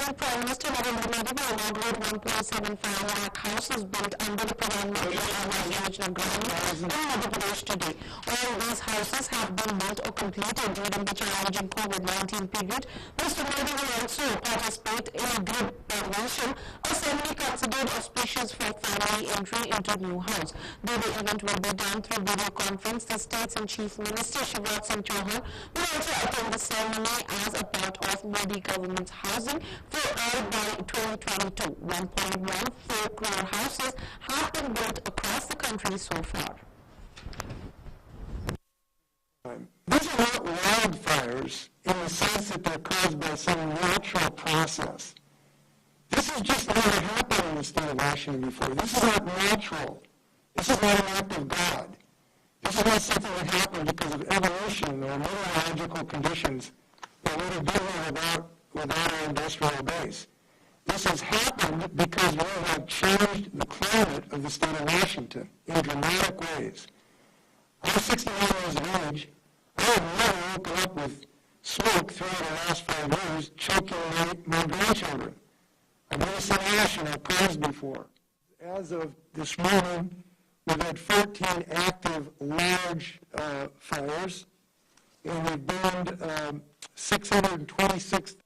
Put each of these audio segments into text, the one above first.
Indian Prime Minister Narendra Modi will inaugurate 1.75 lakh houses built under the Pradhan Mantri Awas Yojana Gramin in Madhya Pradesh today. All these houses have been built or completed during the challenging COVID-19 period. Mr. Modi will also participate in a grid convention, a ceremony considered auspicious for family entry into new house. Though the event will be done through video conference, the states and Chief Minister Shivraj Singh Chauhan will also attend the ceremony as a part of Modi government's Housing for All by 2022. 1.14 crore houses have been built across the country so far. These are not wildfires in the sense that they're caused by some natural process. This has just never happened in the state of Washington before. This is not natural. This is not an act of God. This is not something that happened because of evolution or meteorological conditions that would have been there without our industrial base. This has happened because we have changed the climate of the state of Washington in dramatic ways. I'm 61 years of age. I have never woken up with smoke throughout the last 5 years choking my grandchildren. I've never seen ash in our cars before. As of this morning, we've had 14 active large fires, and we've burned 626.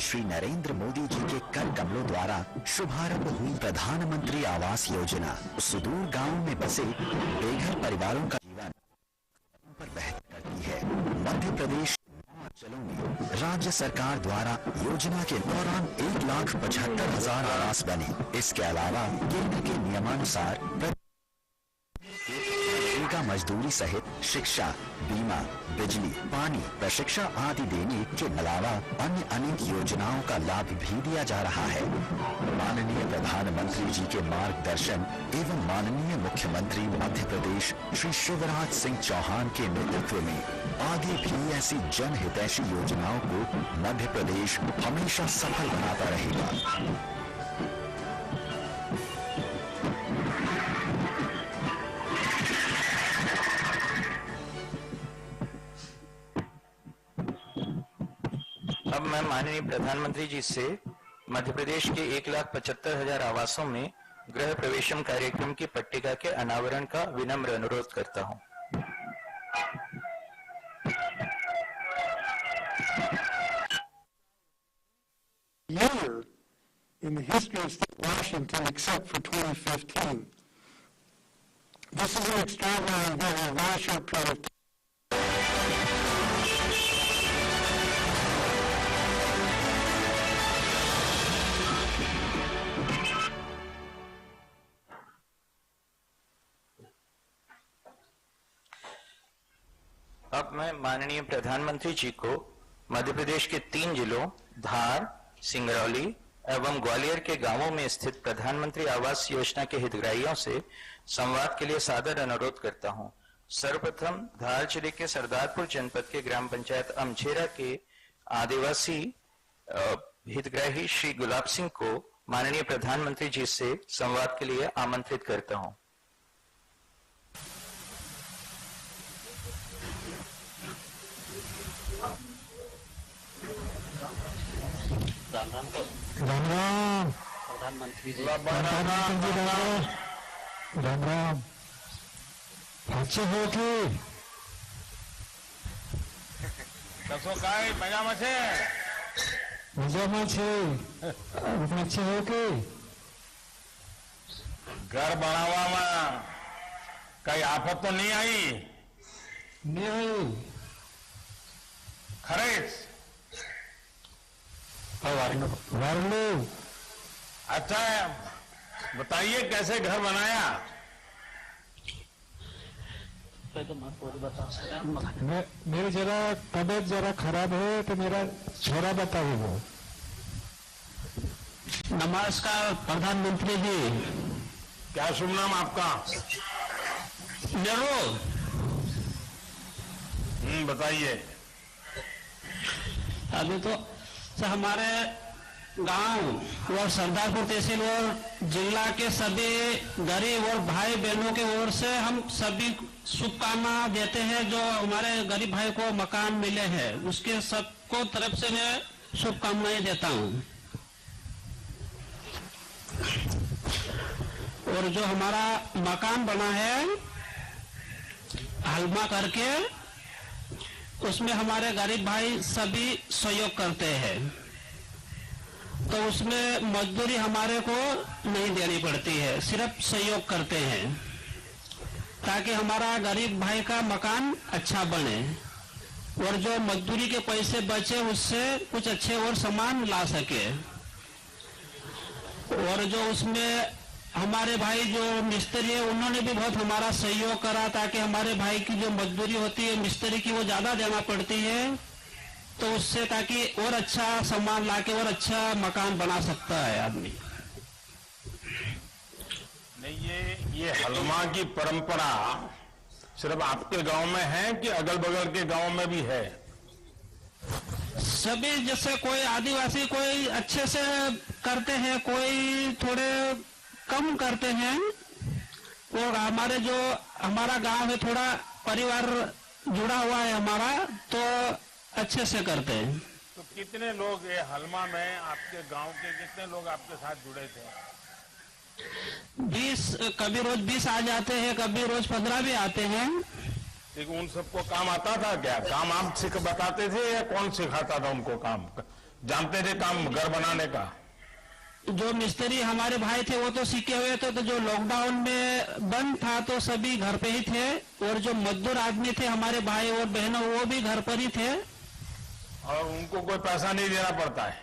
Shri Narendra Modi ji के कर कमलों द्वारा शुभारंभ हुई प्रधानमंत्री आवास योजना सुदूर गांव में बसे बेघर परिवारों का जीवन पर बेहतर करती है। मध्य प्रदेश हिमाचलों में राज्य सरकार द्वारा योजना के दौरान 1,75,000 आवास बने। इसके अलावा केंद्र के नियमानुसार का मजदूरी सहित शिक्षा, बीमा, बिजली, पानी, प्रशिक्षण आदि देने के अलावा अन्य अनेक योजनाओं का लाभ भी दिया जा रहा है। माननीय प्रधानमंत्री जी के मार्गदर्शन एवं माननीय मुख्यमंत्री मध्य प्रदेश श्री शिवराज सिंह चौहान के नेतृत्व में आगे भी ऐसी जनहितैषी योजनाओं को मध्य प्रदेश हमेशा सफल बनाता रहेगा। अब मैं माननीय प्रधानमंत्री जी से मध्य प्रदेश के 1,75,000 आवासों में गृह प्रवेशम कार्यक्रम की पट्टिका के अनावरण का विनम्र अनुरोध करता हूं। Year in the history of state Washington, except for 2015. This is an extraordinary event in a very short period of time. अब मैं माननीय प्रधानमंत्री जी को मध्य प्रदेश के 3 जिलों धार, सिंगरौली एवं ग्वालियर के गांवों में स्थित प्रधानमंत्री आवास योजना के हितग्राहियों से संवाद के लिए सादर अनुरोध करता हूं। सर्वप्रथम धार जिले के सरदारपुर जनपद के ग्राम पंचायत अमझेरा के आदिवासी हितग्राही श्री गुलाब सिंह को माननीय प्रधानमंत्री जी से संवाद के लिए आमंत्रित करता हूं। राम राम प्रधानमंत्री जी राम राम अच्छे हो कि कसो काय મજામાં છે अच्छे हो कि ઘર બનાવવામાં કઈ આફત તો નહીં આવી नहीं ખરેજ वारलो अच्छा बताइए कैसे घर बनाया मेरी जरा तबीयत जरा खराब है तो मेरा छोरा बताओ वो। नमस्कार प्रधानमंत्री जी। क्या शुभ नाम आपका नेहरू। बताइए। अभी तो हमारे गांव और सरदारपुर तहसील और जिला के सभी गरीब और भाई बहनों के ओर से हम सभी शुभकामना देते हैं जो हमारे गरीब भाई को मकान मिले हैं उसके सबको तरफ से मैं शुभकामनाएं देता हूं। और जो हमारा मकान बना है हलमा करके उसमें हमारे गरीब भाई सभी सहयोग करते हैं तो उसमें मजदूरी हमारे को नहीं देनी पड़ती है, सिर्फ सहयोग करते हैं ताकि हमारा गरीब भाई का मकान अच्छा बने और जो मजदूरी के पैसे बचे उससे कुछ अच्छे और सामान ला सके। और जो उसमें हमारे भाई जो मिस्त्री है उन्होंने भी बहुत हमारा सहयोग करा ताकि हमारे भाई की जो मजदूरी होती है मिस्त्री की वो ज्यादा देना पड़ती है तो उससे ताकि और अच्छा सामान लाके और अच्छा मकान बना सकता है आदमी। नहीं ये हलमा की परंपरा सिर्फ आपके गांव में है कि अगल बगल के गांव में भी है? सभी जैसे कोई आदिवासी कोई अच्छे से करते हैं कोई थोड़े कम करते हैं और हमारे जो हमारा गांव है थोड़ा परिवार जुड़ा हुआ है हमारा तो अच्छे से करते हैं। तो कितने लोग ये हलमा में आपके गांव के कितने लोग आपके साथ जुड़े थे? 20 कभी रोज 20 आ जाते हैं कभी रोज 15 भी आते हैं। लेकिन उन सबको काम आता था क्या? काम आप बताते थे या कौन सिखाता था उनको काम? जानते थे काम घर बनाने का? जो मिस्त्री हमारे भाई थे वो तो सीखे हुए थे तो जो लॉकडाउन में बंद था तो सभी घर पे ही थे और जो मजदूर आदमी थे हमारे भाई और बहनों वो भी घर पर ही थे और उनको कोई पैसा नहीं देना पड़ता है?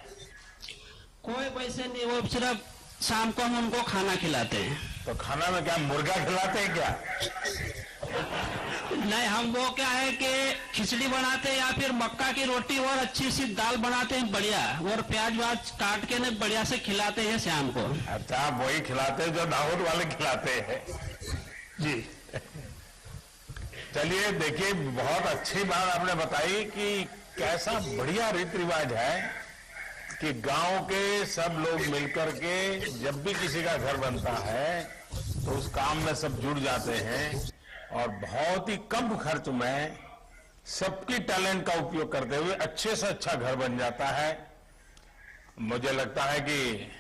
कोई पैसे नहीं, वो सिर्फ शाम को हम उनको खाना खिलाते हैं। तो खाना में क्या मुर्गा खिलाते हैं क्या? नहीं, हम वो क्या है कि खिचड़ी बनाते हैं या फिर मक्का की रोटी और अच्छी सी दाल बनाते हैं बढ़िया, और प्याज व्याज काट के ने बढ़िया से खिलाते हैं शाम को। अच्छा, आप वही खिलाते हैं जो दाऊद वाले खिलाते हैं जी। चलिए, देखिए, बहुत अच्छी बात आपने बताई कि कैसा बढ़िया रीति रिवाज है कि गांव के सब लोग मिलकर के जब भी किसी का घर बनता है तो उस काम में सब जुड़ जाते हैं और बहुत ही कम खर्च में सबकी टैलेंट का उपयोग करते हुए अच्छे से अच्छा घर बन जाता है। मुझे लगता है कि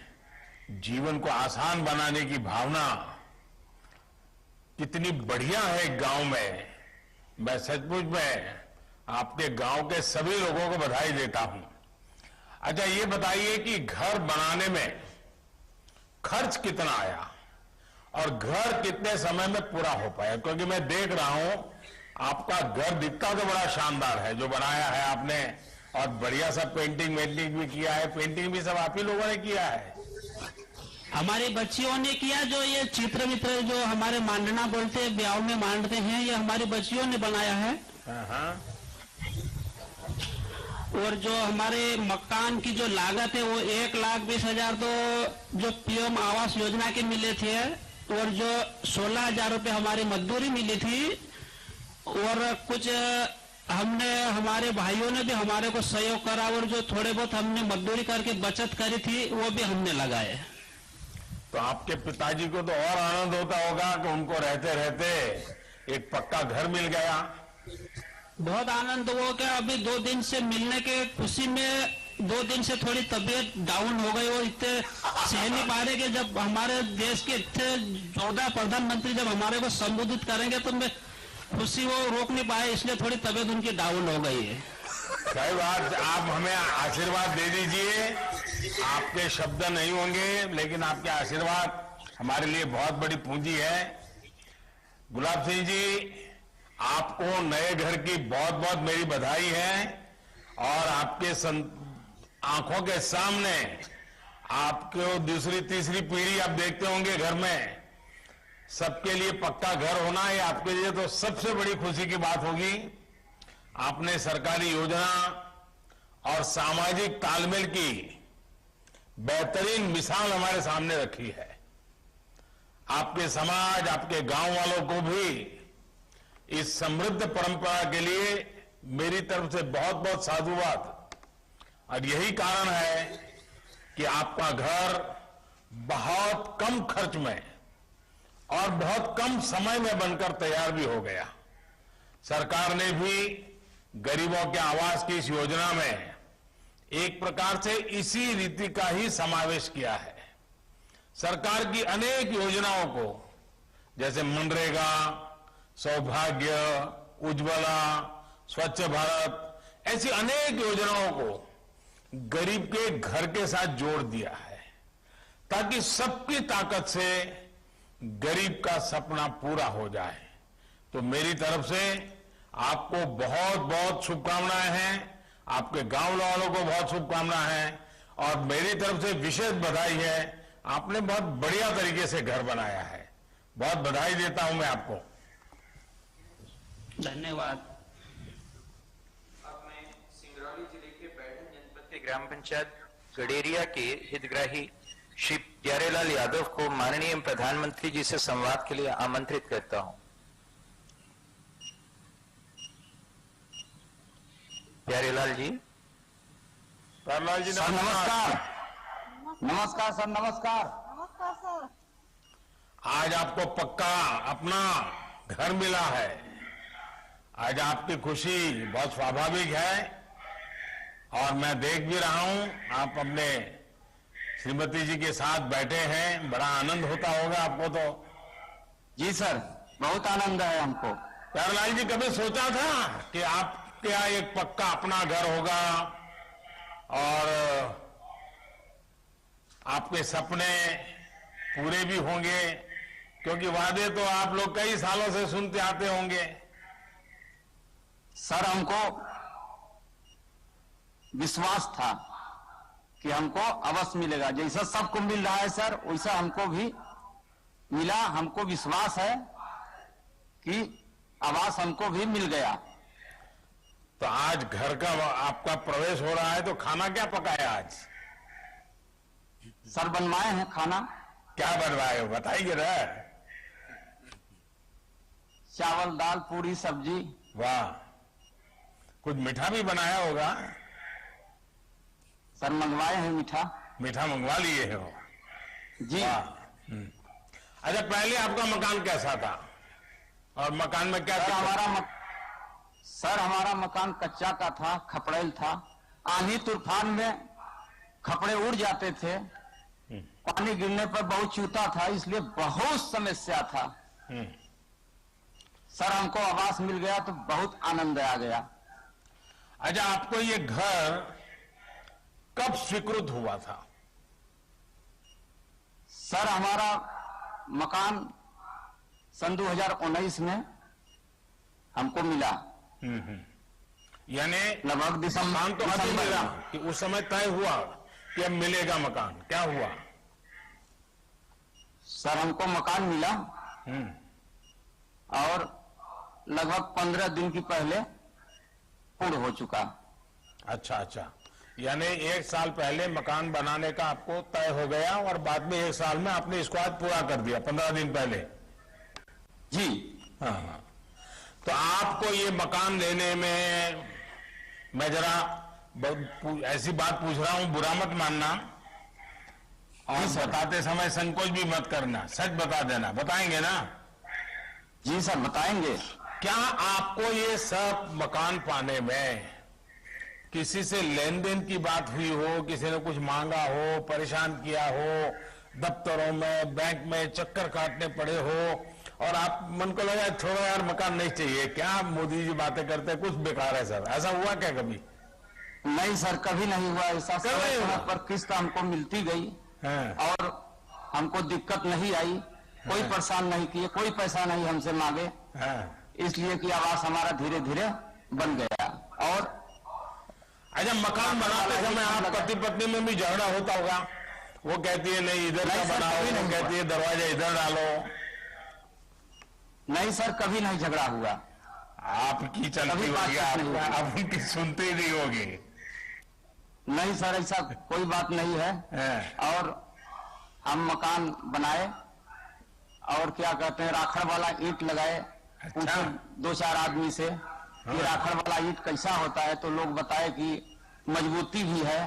जीवन को आसान बनाने की भावना कितनी बढ़िया है गांव में। मैं सचमुच में आपके गांव के सभी लोगों को बधाई देता हूं। अच्छा, ये बताइए कि घर बनाने में खर्च कितना आया और घर कितने समय में पूरा हो पाया? क्योंकि मैं देख रहा हूं आपका घर दिखता तो बड़ा शानदार है जो बनाया है आपने, और बढ़िया सा पेंटिंग वेंटिंग भी किया है। पेंटिंग भी सब आप ही लोगों ने किया है? हमारी बच्चियों ने किया। जो ये चित्र मित्र जो हमारे मांडना बोलते हैं, ब्याह में मांडते हैं, ये हमारी बच्चियों ने बनाया है। हाँ। और जो हमारे मकान की जो लागत है वो 1,20,000 तो जो पीएम आवास योजना के मिले थे, और जो 16,000 रुपये हमारी मजदूरी मिली थी, और कुछ हमने हमारे भाइयों ने भी हमारे को सहयोग करा, और जो थोड़े बहुत हमने मजदूरी करके बचत करी थी वो भी हमने लगाए। तो आपके पिताजी को तो और आनंद होता होगा कि उनको रहते रहते एक पक्का घर मिल गया। बहुत आनंद। वो क्या अभी 2 दिन से मिलने के खुशी में 2 दिन से थोड़ी तबीयत डाउन हो गई, और इतने सह नहीं पा रहे कि जब हमारे देश के इतने जोरदार प्रधानमंत्री जब हमारे को संबोधित करेंगे तो मैं खुशी वो रोक नहीं पाए, इसलिए थोड़ी तबीयत उनकी डाउन हो गई है। सही बात। आप हमें आशीर्वाद दे दीजिए। आपके शब्द नहीं होंगे लेकिन आपके आशीर्वाद हमारे लिए बहुत बड़ी पूंजी है। गुलाब सिंह जी, आपको नए घर की बहुत बहुत मेरी बधाई है, और आपके आंखों के सामने आपको दूसरी तीसरी पीढ़ी आप देखते होंगे घर में, सबके लिए पक्का घर होना ये आपके लिए तो सबसे बड़ी खुशी की बात होगी। आपने सरकारी योजना और सामाजिक तालमेल की बेहतरीन मिसाल हमारे सामने रखी है। आपके समाज, आपके गांव वालों को भी इस समृद्ध परंपरा के लिए मेरी तरफ से बहुत बहुत साधुवाद। और यही कारण है कि आपका घर बहुत कम खर्च में और बहुत कम समय में बनकर तैयार भी हो गया। सरकार ने भी गरीबों के आवास की इस योजना में एक प्रकार से इसी रीति का ही समावेश किया है। सरकार की अनेक योजनाओं को, जैसे मनरेगा, सौभाग्य, उज्ज्वला, स्वच्छ भारत, ऐसी अनेक योजनाओं को गरीब के घर के साथ जोड़ दिया है, ताकि सबकी ताकत से गरीब का सपना पूरा हो जाए। तो मेरी तरफ से आपको बहुत बहुत शुभकामनाएं हैं, आपके गांव वालों को बहुत शुभकामनाएं हैं, और मेरी तरफ से विशेष बधाई है। आपने बहुत बढ़िया तरीके से घर बनाया है। बहुत बधाई देता हूं मैं आपको। धन्यवाद। अब मैं सिंगरौली जिले के बैठन जनपद के ग्राम पंचायत गडेरिया के हितग्राही श्री प्यारेलाल यादव को माननीय प्रधानमंत्री जी से संवाद के लिए आमंत्रित करता हूं। प्यारेलाल जी। प्यारेलाल जी सर नमस्कार। नमस्कार सर। नमस्कार। नमस्कार सर। आज आपको पक्का अपना घर मिला है। आज आपकी खुशी बहुत स्वाभाविक है, और मैं देख भी रहा हूं आप अपने श्रीमती जी के साथ बैठे हैं। बड़ा आनंद होता होगा आपको तो। जी सर, बहुत आनंद है हमको। प्यारेलाल जी, कभी सोचा था कि आपके यहाँ एक पक्का अपना घर होगा और आपके सपने पूरे भी होंगे? क्योंकि वादे तो आप लोग कई सालों से सुनते आते होंगे। सर हमको विश्वास था कि हमको अवश्य मिलेगा। जैसा सबको मिल रहा है सर, वैसा हमको भी मिला। हमको विश्वास है कि आवास हमको भी मिल गया। तो आज घर का आपका प्रवेश हो रहा है, तो खाना क्या पकाया आज? सर बनवाए हैं खाना। क्या बनवाए हो बताइए ना। चावल दाल पूरी सब्जी। वाह, कुछ मीठा भी बनाया होगा? सर मंगवाए हैं मीठा। मीठा मंगवा लिए हो? जी। वाह। अच्छा, पहले आपका मकान कैसा था और मकान में क्या सर दिक्कत? हमारा मकान कच्चा का था, खपड़ेल था। आंधी तूफान में खपड़े उड़ जाते थे, पानी गिरने पर बहुत चूता था, इसलिए बहुत समस्या था। सर हमको आवास मिल गया तो बहुत आनंद आ गया। अच्छा, आपको ये घर कब स्वीकृत हुआ था? सर हमारा मकान सन 2019 में हमको मिला। यानी लगभग मकान तो अभी दिसंबर मिला में। कि उस समय तय हुआ कि अब मिलेगा मकान, क्या हुआ? सर हमको मकान मिला और लगभग 15 दिन की पहले पूर्ण हो चुका। अच्छा अच्छा, यानी 1 साल पहले मकान बनाने का आपको तय हो गया और बाद में 1 साल में आपने इसको आज पूरा कर दिया, 15 दिन पहले। जी हाँ हाँ। तो आपको ये मकान लेने में, मैं जरा ऐसी बात पूछ रहा हूं, बुरा मत मानना और बताते समय संकोच भी मत करना, सच बता देना। बताएंगे ना? जी सर बताएंगे। क्या आपको ये सब मकान पाने में किसी से लेन देन की बात हुई हो, किसी ने कुछ मांगा हो, परेशान किया हो, दफ्तरों में बैंक में चक्कर काटने पड़े हो और आप मन को लगा छोड़ो यार मकान नहीं चाहिए, क्या मोदी जी बातें करते हैं, कुछ बेकार है सर, ऐसा हुआ क्या कभी? नहीं सर कभी नहीं हुआ ऐसा। कभी नहीं हुआ? पर किस्त हमको मिलती गई हाँ। और हमको दिक्कत नहीं आई, कोई परेशान नहीं किए, कोई पैसा नहीं हमसे मांगे, हाँ। इसलिए कि आवास हमारा धीरे धीरे बन गया। और अच्छा, मकान बनाते समय आप पति पत्नी में भी झगड़ा होता होगा? वो कहती है नहीं इधर का नहीं सर, बनाओ, कभी वो नहीं कहती है दरवाजा इधर डालो। नहीं सर कभी नहीं झगड़ा हुआ। आपकी चलती कभी होगी, बातचीत नहीं आपका हुई। आप उनकी सुनती नहीं होगी। नहीं सर ऐसा कोई बात नहीं है। हाँ। और हम मकान बनाए और क्या कहते हैं राखड़ वाला ईंट लगाए। अच्छा। पूछे 2-4 आदमी से कि राखड़ वाला ईंट कैसा होता है, तो लोग बताए कि मजबूती भी है।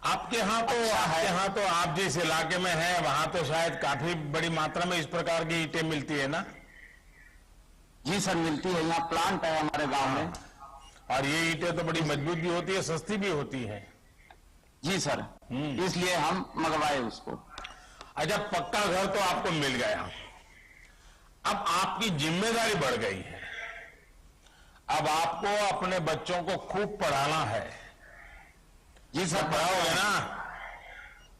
आपके यहाँ तो आप जिस इलाके में हैं वहां तो शायद काफी बड़ी मात्रा में इस प्रकार की ईंटें मिलती है ना? जी सर मिलती है, यहाँ प्लांट है हमारे गांव में। और ये ईंटें तो बड़ी मजबूत भी होती है, सस्ती भी होती है। जी सर इसलिए हम मंगवाए उसको। अच्छा, पक्का घर तो आपको मिल गया, अब आपकी जिम्मेदारी बढ़ गई है। अब आपको अपने बच्चों को खूब पढ़ाना है। जी सर पढ़ाओगे ना?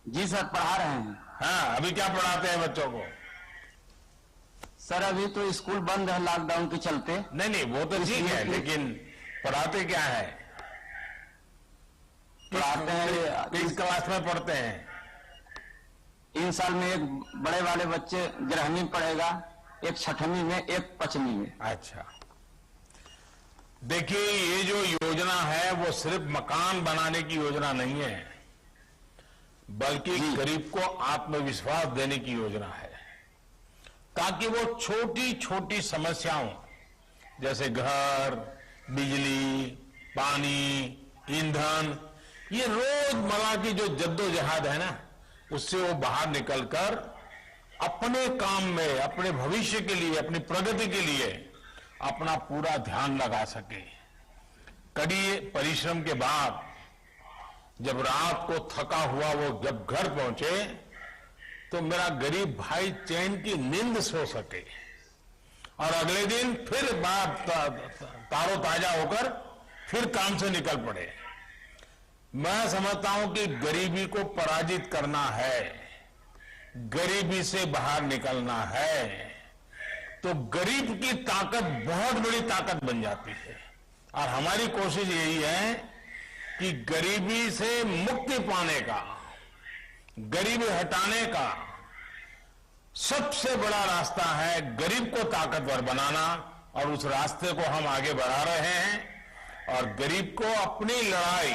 जी सर पढ़ा रहे हैं। हाँ, अभी क्या पढ़ाते हैं बच्चों को? सर अभी तो स्कूल बंद है लॉकडाउन के चलते। नहीं नहीं वो तो ठीक है, लेकिन पढ़ाते क्या है? पढ़ाते हैं किस क्लास में पढ़ते हैं? इन साल में एक बड़े वाले बच्चे 11वीं में पढ़ेगा, एक 6वीं में, एक 5वीं में। अच्छा, देखिए ये जो योजना है वो सिर्फ मकान बनाने की योजना नहीं है, बल्कि गरीब को आत्मविश्वास देने की योजना है, ताकि वो छोटी छोटी समस्याओं जैसे घर, बिजली, पानी, ईंधन, ये रोजमर्रा की जो जद्दोजहद है ना, उससे वो बाहर निकलकर अपने काम में, अपने भविष्य के लिए, अपनी प्रगति के लिए अपना पूरा ध्यान लगा सके। कड़ी परिश्रम के बाद जब रात को थका हुआ वो जब घर पहुंचे तो मेरा गरीब भाई चैन की नींद सो सके और अगले दिन फिर तारो ताजा होकर फिर काम से निकल पड़े। मैं समझता हूं कि गरीबी को पराजित करना है, गरीबी से बाहर निकलना है, तो गरीब की ताकत बहुत बड़ी ताकत बन जाती है। और हमारी कोशिश यही है कि गरीबी से मुक्ति पाने का, गरीबी हटाने का सबसे बड़ा रास्ता है गरीब को ताकतवर बनाना, और उस रास्ते को हम आगे बढ़ा रहे हैं। और गरीब को अपनी लड़ाई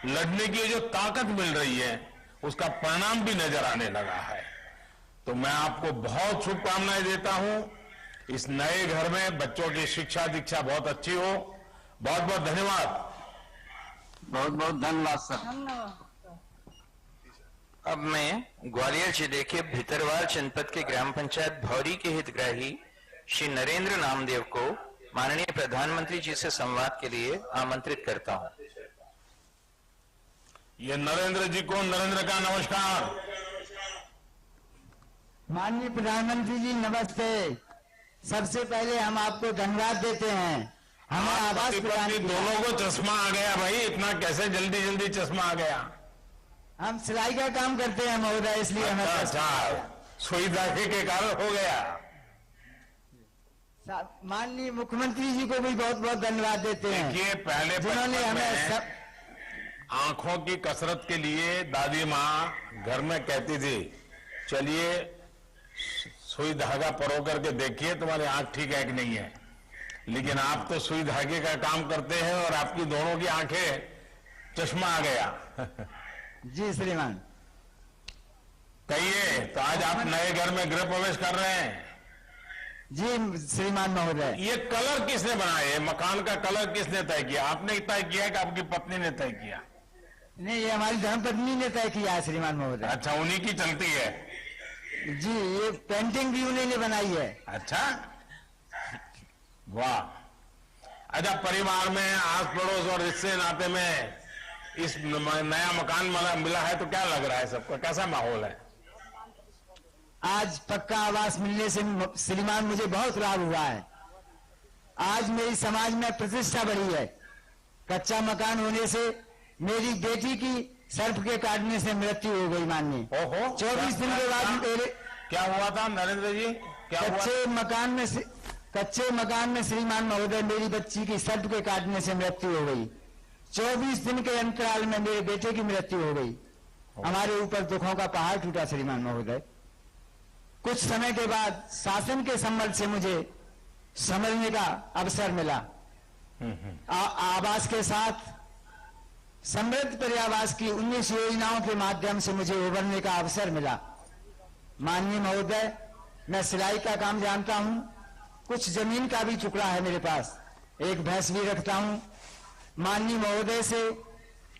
लड़ने की जो ताकत मिल रही है उसका परिणाम भी नजर आने लगा है। तो मैं आपको बहुत शुभकामनाएं देता हूं। इस नए घर में बच्चों की शिक्षा दीक्षा बहुत अच्छी हो। बहुत बहुत धन्यवाद। बहुत बहुत धन्यवाद सर। अब मैं ग्वालियर जिले के भितरवार जनपद के ग्राम पंचायत भौरी के हितग्राही श्री नरेंद्र नामदेव को माननीय प्रधानमंत्री जी से संवाद के लिए आमंत्रित करता हूं। ये नरेंद्र जी को नरेंद्र का नमस्कार। माननीय प्रधानमंत्री जी नमस्ते। सबसे पहले हम आपको धन्यवाद देते हैं, हमें आवास प्रदान किया। दोनों को चश्मा आ गया भाई, इतना कैसे जल्दी जल्दी चश्मा आ गया? हम सिलाई का काम करते हैं महोदय, इसलिए हमें अच्छा, सुई धागे के कारण हो गया। माननीय मुख्यमंत्री जी को भी बहुत बहुत धन्यवाद देते हैं। देखिए, पहले जिन्होंने हमें आंखों की कसरत के लिए दादी माँ घर में कहती थी, चलिए सुई धागा परो करके देखिए तुम्हारी आंख ठीक है कि नहीं है। लेकिन आप तो सुई धागे का काम करते हैं और आपकी दोनों की आंखें चश्मा आ गया। जी श्रीमान। कहिए, तो आज आप नए घर में गृह प्रवेश कर रहे हैं? जी श्रीमान महोदय। ये कलर किसने बनाया? मकान का कलर किसने तय किया? आपने तय किया कि आपकी पत्नी ने तय किया? नहीं, ये हमारी धर्मपत्नी ने तय किया है श्रीमान महोदय। अच्छा, उन्हीं की चलती है? जी, ये पेंटिंग भी उन्हीं ने बनाई है। अच्छा, वाह। अच्छा, परिवार में आस पड़ोस और रिश्ते नाते में इस नया मकान मिला है तो क्या लग रहा है सबको? कैसा माहौल है? आज पक्का आवास मिलने से श्रीमान मुझे बहुत लाभ हुआ है। आज मेरी समाज में प्रतिष्ठा बढ़ी है। कच्चा मकान होने से मेरी बेटी की सर्प के काटने से मृत्यु हो गई माननीय। 24 दिन के बाद मेरे क्या हुआ था नरेंद्र जी? क्या कच्चे मकान में श्रीमान महोदय मेरी बच्ची की सर्प के काटने से मृत्यु हो गई। 24 दिन के अंतराल में मेरे बेटे की मृत्यु हो गई। हमारे ऊपर दुखों का पहाड़ टूटा श्रीमान महोदय। कुछ समय के बाद शासन के संबल से मुझे समझने का अवसर मिला। आवास के साथ समृद्ध पर्यावास की 19 योजनाओं के माध्यम से मुझे उभरने का अवसर मिला। माननीय महोदय, मैं सिलाई का काम जानता हूं, कुछ जमीन का भी टुकड़ा है मेरे पास, एक भैंस भी रखता हूं। माननीय महोदय से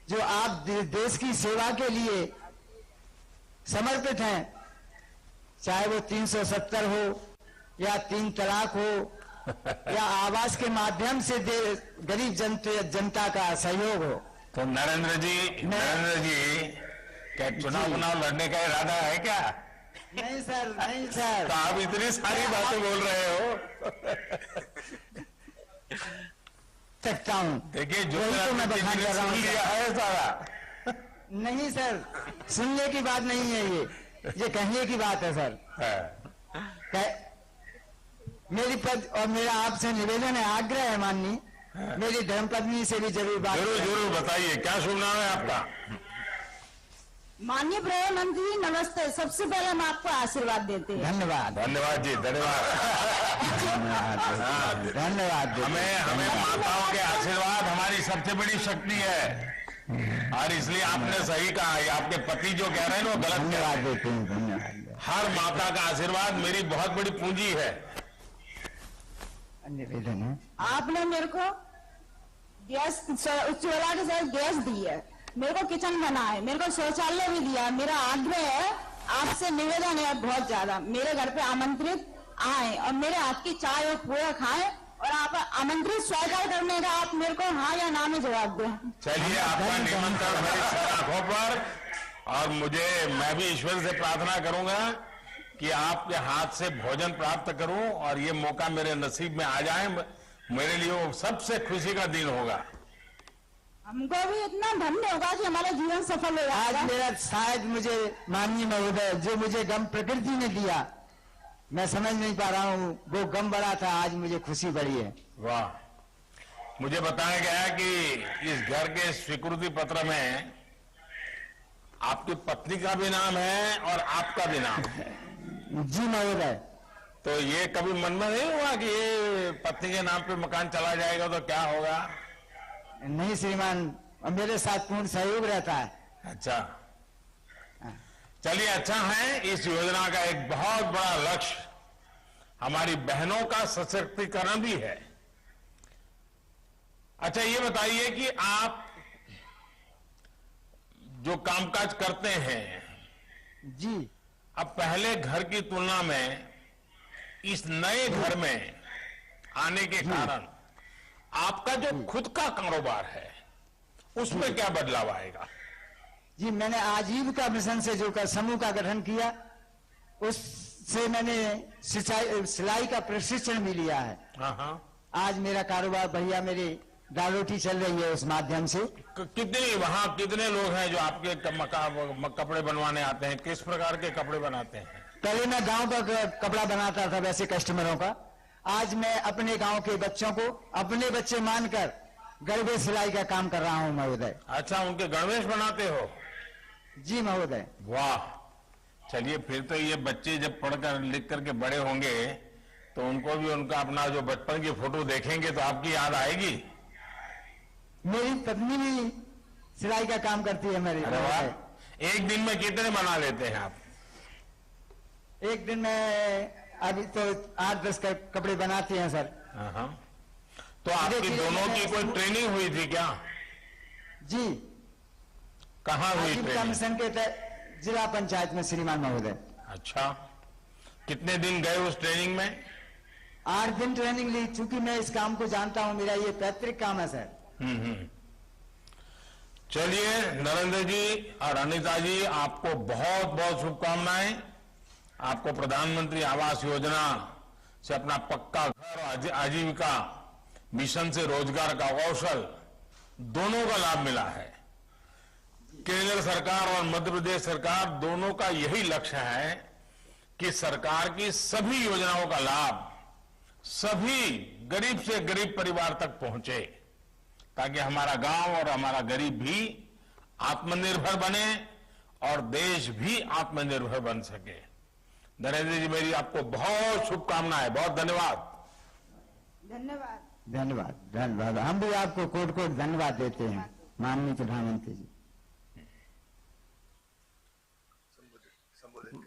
जो आप देश की सेवा के लिए समर्पित हैं, चाहे वो 370 हो या 3 तलाक हो या आवास के माध्यम से गरीब जनता का सहयोग हो। तो नरेंद्र जी क्या चुनाव लड़ने का इरादा है क्या? नहीं सर, नहीं सर। तो आप इतनी सारी बातें बोल रहे हो। सकता हूं। देखिए, जो तो मैं बखान कर रहा हूं है सारा। नहीं सर, सुनने की बात नहीं है, ये कहने की बात है सर। मेरी पद और मेरा आपसे निवेदन है, आग्रह है माननीय, मेरी धर्मपत्नी से भी जरूर बात। जरूर बताइए, क्या शुभ नाम है आपका? माननीय प्रधानमंत्री नमस्ते। सबसे पहले हम आपको आशीर्वाद देते हैं। धन्यवाद। धन्यवाद जी, धन्यवाद। धन्यवाद। हमें माताओं के आशीर्वाद हमारी सबसे बड़ी शक्ति है, और इसलिए आपने सही कहा। आपके पति जो कह रहे हैं वो गलत कह रहे हैं। देते हैं। धन्यवाद। हर माता का आशीर्वाद मेरी बहुत बड़ी पूंजी है। निवेदन है, आपने मेरे को गैस, उज्ज्वला के साथ गैस दी है, मेरे को किचन बना है, मेरे को शौचालय भी दिया। मेरा आग्रह है, आपसे निवेदन है बहुत ज्यादा, मेरे घर पे आमंत्रित आए और मेरे हाथ की चाय और पोहा खाएं, और आप आमंत्रित स्वीकार करने का आप मेरे को हाँ या ना में जवाब दें। चलिए, आपका निमंत्रण मेरी आंखों पर, और मैं भी ईश्वर से प्रार्थना करूंगा कि आपके हाथ से भोजन प्राप्त करूं और ये मौका मेरे नसीब में आ जाए। मेरे लिए वो सबसे खुशी का दिन होगा। हमको भी इतना धन्य होगा कि हमारा जीवन सफल हो जाएगा। आज मेरा शायद मुझे माननीय महोदय जो मुझे गम प्रकृति ने दिया, मैं समझ नहीं पा रहा हूँ, वो गम बड़ा था, आज मुझे खुशी बड़ी है। वाह। मुझे बताया गया कि इस घर के स्वीकृति पत्र में आपकी पत्नी का भी नाम है और आपका भी नाम है। जी महोदय। तो ये कभी मन में नहीं हुआ कि ये पत्नी के नाम पे मकान चला जाएगा तो क्या होगा? नहीं श्रीमान, मेरे साथ पूर्ण सहयोग रहता है। अच्छा, चलिए अच्छा है। इस योजना का एक बहुत बड़ा लक्ष्य हमारी बहनों का सशक्तिकरण भी है। अच्छा, ये बताइए कि आप जो कामकाज करते हैं जी, अब पहले घर की तुलना में इस नए घर में आने के कारण आपका जो खुद का कारोबार है उसमें क्या बदलाव आएगा? जी मैंने आजीविका मिशन से जो समूह का गठन किया, उससे मैंने सिलाई का प्रशिक्षण भी लिया है। हाँ। आज मेरा कारोबार भैया मेरी दाल रोटी चल रही है उस माध्यम से। वहां कितने लोग हैं जो आपके कपड़े बनवाने आते हैं? किस प्रकार के कपड़े बनाते हैं? पहले मैं गांव का कपड़ा बनाता था वैसे कस्टमरों का। आज मैं अपने गांव के बच्चों को अपने बच्चे मानकर गणवेश सिलाई का काम कर रहा हूं महोदय। अच्छा, उनके गणवेश बनाते हो? जी महोदय। वाह, चलिए फिर तो ये बच्चे जब पढ़कर लिख करके बड़े होंगे तो उनको भी उनका अपना जो बचपन की फोटो देखेंगे तो आपकी याद आएगी। मेरी पत्नी भी सिलाई का काम करती है मेरी। अरे वाह, एक दिन में कितने बना लेते हैं आप? एक दिन में अभी तो 8-10 कपड़े बनाती हैं सर। हाँ। तो आपकी दोनों की कोई ट्रेनिंग हुई थी क्या? जी। कहाँ हुई ट्रेनिंग? मिशन के तहत जिला पंचायत में श्रीमान महोदय। अच्छा, कितने दिन गए उस ट्रेनिंग में? 8 दिन ट्रेनिंग ली, चूंकि मैं इस काम को जानता हूं, मेरा ये पैतृक काम है सर। चलिए नरेंद्र जी और अनिता जी, आपको बहुत बहुत शुभकामनाएं। आपको प्रधानमंत्री आवास योजना से अपना पक्का घर और आजीविका मिशन से रोजगार का कौशल दोनों का लाभ मिला है। केंद्र सरकार और मध्य प्रदेश सरकार दोनों का यही लक्ष्य है कि सरकार की सभी योजनाओं का लाभ सभी गरीब से गरीब परिवार तक पहुंचे, ताकि हमारा गांव और हमारा गरीब भी आत्मनिर्भर बने और देश भी आत्मनिर्भर बन सके। नरेंद्र जी, मेरी आपको बहुत शुभकामनाएं, बहुत धन्यवाद। धन्यवाद। धन्यवाद धन्यवाद। हम भी आपको कोट कोट धन्यवाद देते हैं माननीय प्रधानमंत्री जी।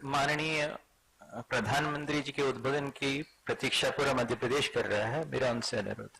माननीय प्रधानमंत्री जी के उद्बोधन की प्रतीक्षा पूरा मध्य प्रदेश कर रहा है। मेरा उनसे अनुरोध।